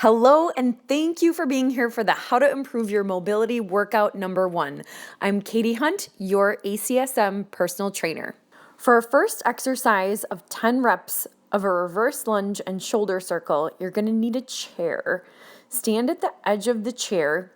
Hello, and thank you for being here for the How to Improve Your Mobility workout number 1. I'm Katie Hunt, your ACSM personal trainer. For our first exercise of 10 reps of a reverse lunge and shoulder circle, you're going to need a chair. Stand at the edge of the chair,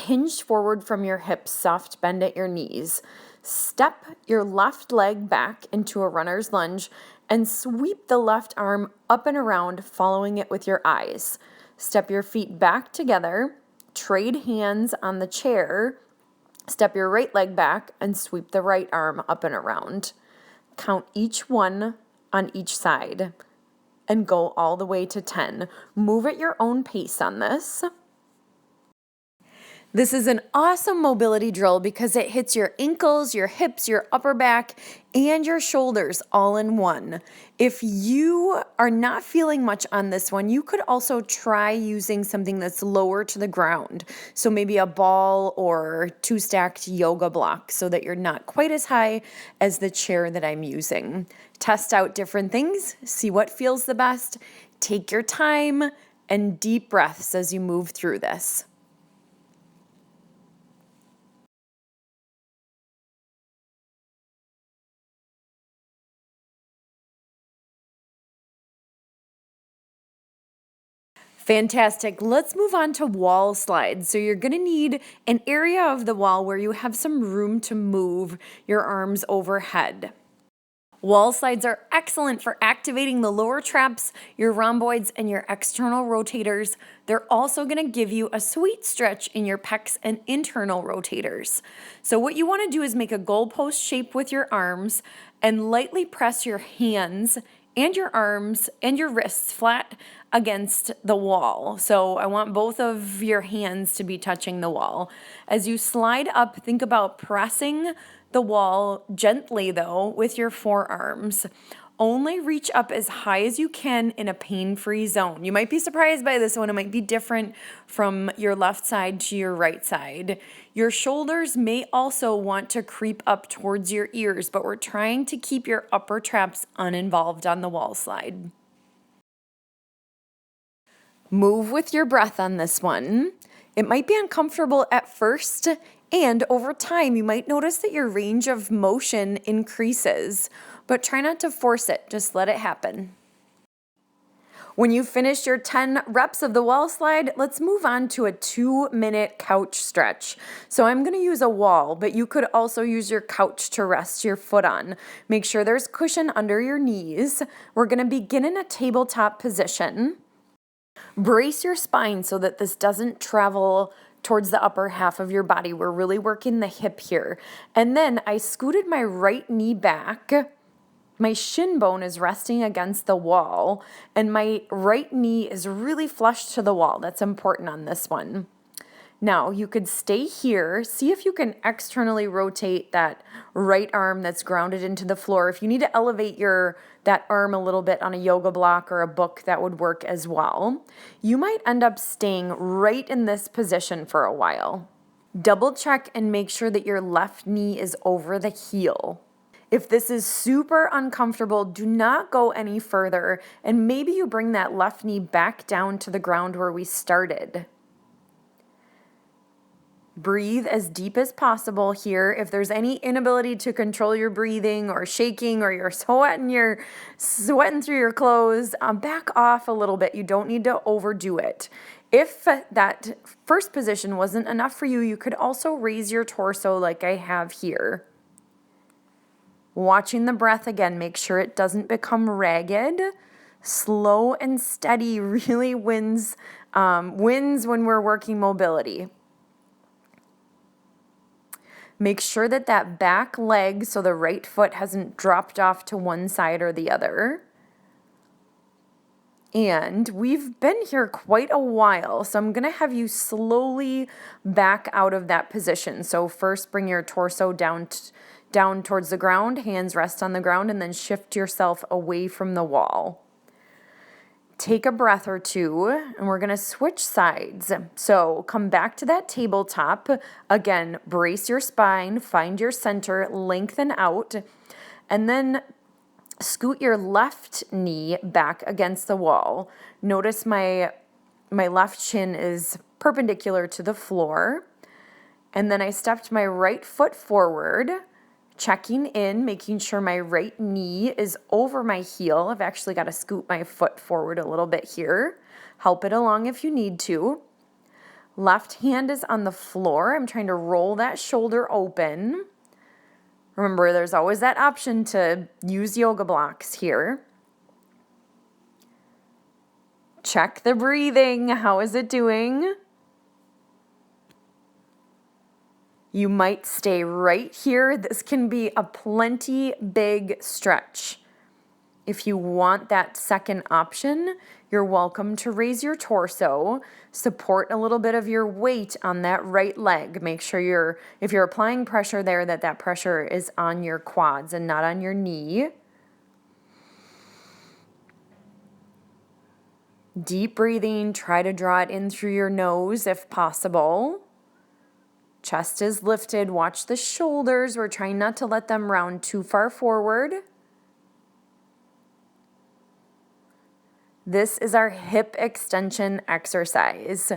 hinge forward from your hips, soft bend at your knees. Step your left leg back into a runner's lunge and sweep the left arm up and around, following it with your eyes. Step your feet back together, trade hands on the chair, step your right leg back, and sweep the right arm up and around. Count each one on each side and go all the way to 10. Move at your own pace on this. This is an awesome mobility drill because it hits your ankles, your hips, your upper back, and your shoulders all in one. If you are not feeling much on this one, you could also try using something that's lower to the ground. So maybe a ball or 2 stacked yoga blocks so that you're not quite as high as the chair that I'm using. Test out different things, see what feels the best. Take your time and deep breaths as you move through this. Fantastic. Let's move on to wall slides. So you're going to need an area of the wall where you have some room to move your arms overhead. Wall slides are excellent for activating the lower traps, your rhomboids, and your external rotators. They're also going to give you a sweet stretch in your pecs and internal rotators. So what you want to do is make a goalpost shape with your arms and lightly press your hands and your arms and your wrists flat against the wall. So I want both of your hands to be touching the wall. As you slide up, think about pressing the wall gently though with your forearms. Only reach up as high as you can in a pain-free zone. You might be surprised by this one. It might be different from your left side to your right side. Your shoulders may also want to creep up towards your ears, but we're trying to keep your upper traps uninvolved on the wall slide. Move with your breath on this one. It might be uncomfortable at first, and over time, you might notice that your range of motion increases, but try not to force it. Just let it happen. When you finish your 10 reps of the wall slide, let's move on to a 2-minute couch stretch. So I'm going to use a wall, but you could also use your couch to rest your foot on. Make sure there's cushion under your knees. We're going to begin in a tabletop position. Brace your spine so that this doesn't travel towards the upper half of your body. We're really working the hip here. And then I scooted my right knee back. My shin bone is resting against the wall, and my right knee is really flush to the wall. That's important on this one. Now, you could stay here. See if you can externally rotate that right arm that's grounded into the floor. If you need to elevate that arm a little bit on a yoga block or a book, that would work as well. You might end up staying right in this position for a while. Double check and make sure that your left knee is over the heel. If this is super uncomfortable, do not go any further, and maybe you bring that left knee back down to the ground where we started. Breathe as deep as possible here. If there's any inability to control your breathing or shaking or you're sweating through your clothes, back off a little bit. You don't need to overdo it. If that first position wasn't enough for you, you could also raise your torso like I have here. Watching the breath again, make sure it doesn't become ragged. Slow and steady really wins when we're working mobility. Make sure that back leg, so the right foot hasn't dropped off to one side or the other. And we've been here quite a while, so I'm going to have you slowly back out of that position. So first bring your torso down towards the ground, hands rest on the ground, and then shift yourself away from the wall. Take a breath or two, and we're going to switch sides. So come back to that tabletop. Again, brace your spine, find your center, lengthen out, and then scoot your left knee back against the wall. Notice my my left shin is perpendicular to the floor. And then I stepped my right foot forward, checking in, making sure my right knee is over my heel. I've actually got to scoot my foot forward a little bit here. Help it along if you need to. Left hand is on the floor. I'm trying to roll that shoulder open. Remember, there's always that option to use yoga blocks here. Check the breathing. How is it doing? You might stay right here. This can be a plenty big stretch. If you want that second option, you're welcome to raise your torso, support a little bit of your weight on that right leg. Make sure if you're applying pressure there, that pressure is on your quads and not on your knee. Deep breathing, try to draw it in through your nose if possible. Chest is lifted, watch the shoulders. We're trying not to let them round too far forward. This is our hip extension exercise.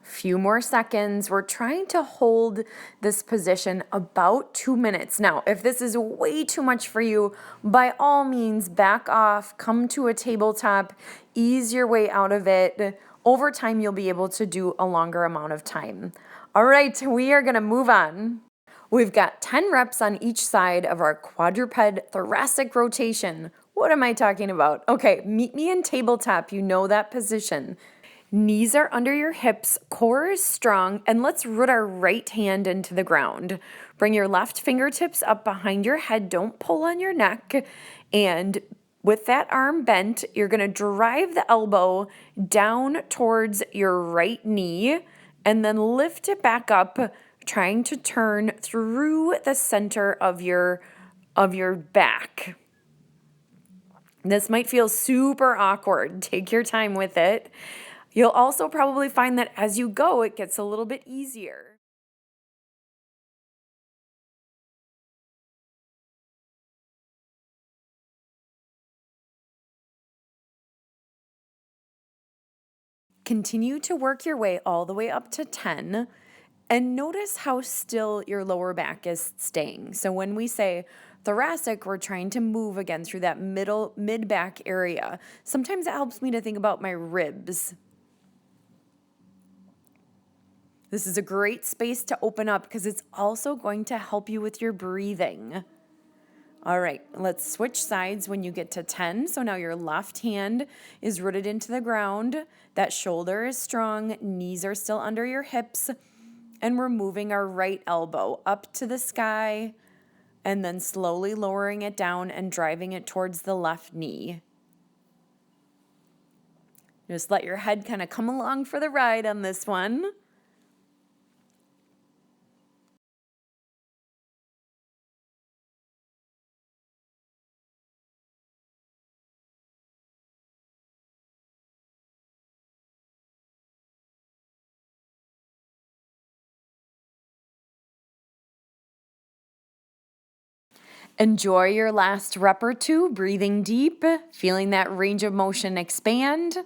Few more seconds. We're trying to hold this position about 2 minutes. Now, if this is way too much for you, by all means, back off, come to a tabletop, ease your way out of it. Over time, you'll be able to do a longer amount of time. All right, we are going to move on. We've got 10 reps on each side of our quadruped thoracic rotation. What am I talking about? Okay, meet me in tabletop. You know that position. Knees are under your hips, core is strong, and let's root our right hand into the ground. Bring your left fingertips up behind your head, don't pull on your neck, and with that arm bent, you're going to drive the elbow down towards your right knee, and then lift it back up, trying to turn through the center of your back. This might feel super awkward. Take your time with it. You'll also probably find that as you go, it gets a little bit easier. Continue to work your way all the way up to 10 and notice how still your lower back is staying. So when we say thoracic, we're trying to move again through that mid-back area. Sometimes it helps me to think about my ribs. This is a great space to open up because it's also going to help you with your breathing. All right, let's switch sides when you get to 10. So now your left hand is rooted into the ground. That shoulder is strong, knees are still under your hips, and we're moving our right elbow up to the sky and then slowly lowering it down and driving it towards the left knee. Just let your head kind of come along for the ride on this one. Enjoy your last rep or two, breathing deep, feeling that range of motion expand.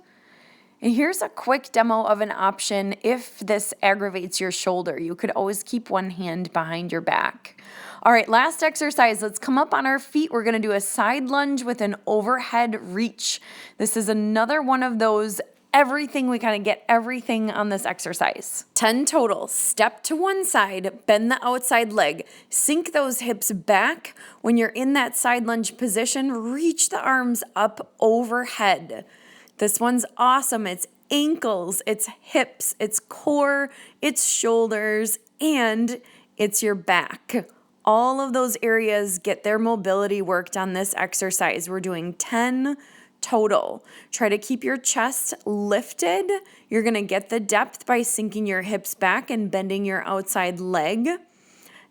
And here's a quick demo of an option if this aggravates your shoulder. You could always keep one hand behind your back. All right, last exercise. Let's come up on our feet. We're going to do a side lunge with an overhead reach. This is another one of those everything. We kind of get everything on this exercise. 10 total. Step to one side, bend the outside leg, sink those hips back. When you're in that side lunge position, reach the arms up overhead. This one's awesome. It's ankles, it's hips, it's core, it's shoulders, and it's your back. All of those areas get their mobility worked on this exercise. We're doing 10 total. Try to keep your chest lifted. You're going to get the depth by sinking your hips back and bending your outside leg,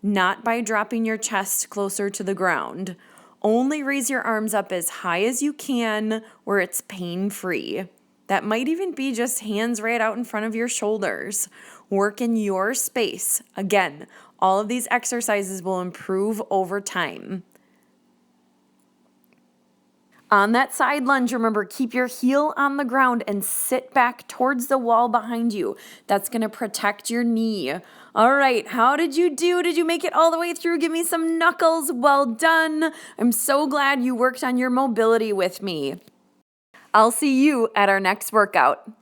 not by dropping your chest closer to the ground. Only raise your arms up as high as you can where it's pain-free. That might even be just hands right out in front of your shoulders. Work in your space. Again, All of these exercises will improve over time. On that side lunge, remember, keep your heel on the ground and sit back towards the wall behind you. That's going to protect your knee. All right, how did you do? Did you make it all the way through? Give me some knuckles. Well done. I'm so glad you worked on your mobility with me. I'll see you at our next workout.